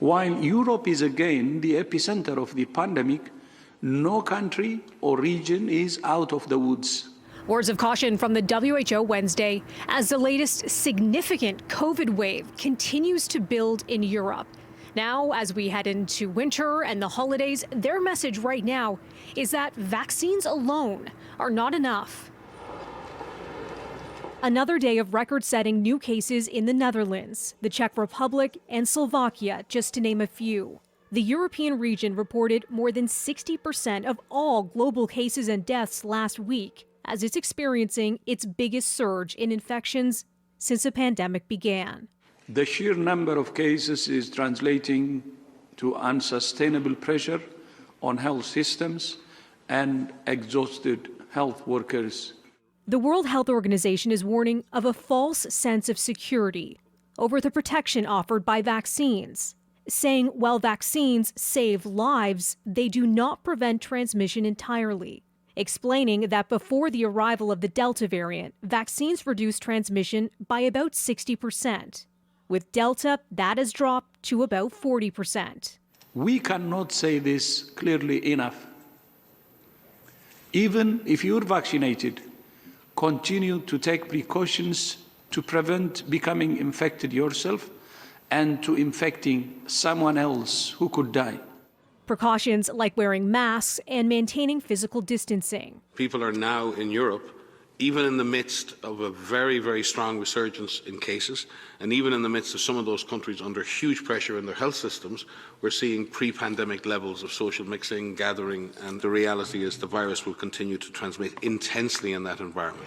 While Europe is again the epicenter of the pandemic, no country or region is out of the woods. Words of caution from the WHO Wednesday as the latest significant COVID wave continues to build in Europe. Now, as we head into winter and the holidays, their message right now is that vaccines alone are not enough. Another day of record-setting new cases in the Netherlands, the Czech Republic, and Slovakia, just to name a few. The European region reported more than 60% of all global cases and deaths last week, as it's experiencing its biggest surge in infections since the pandemic began. The sheer number of cases is translating to unsustainable pressure on health systems and exhausted health workers. The World Health Organization is warning of a false sense of security over the protection offered by vaccines, saying while vaccines save lives, they do not prevent transmission entirely, explaining that before the arrival of the Delta variant, vaccines reduced transmission by about 60%. With Delta, that has dropped to about 40%. We cannot say this clearly enough. Even if you're vaccinated, continue to take precautions to prevent becoming infected yourself and to infecting someone else who could die. Precautions like wearing masks and maintaining physical distancing. People are now in Europe, even in the midst of a very, very strong resurgence in cases, and even in the midst of some of those countries under huge pressure in their health systems, we're seeing pre-pandemic levels of social mixing, gathering, and the reality is the virus will continue to transmit intensely in that environment.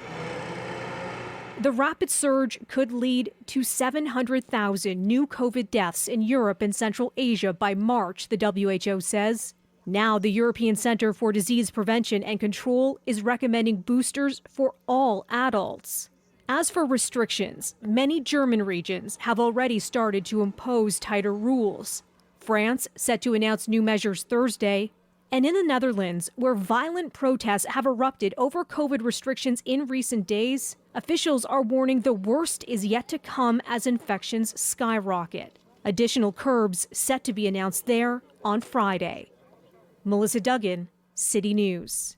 The rapid surge could lead to 700,000 new COVID deaths in Europe and Central Asia by March, the WHO says. Now, the European Center for Disease Prevention and Control is recommending boosters for all adults. As for restrictions, many German regions have already started to impose tighter rules. France set to announce new measures Thursday. And in the Netherlands, where violent protests have erupted over COVID restrictions in recent days, officials are warning the worst is yet to come as infections skyrocket. Additional curbs set to be announced there on Friday. Melissa Duggan, City News.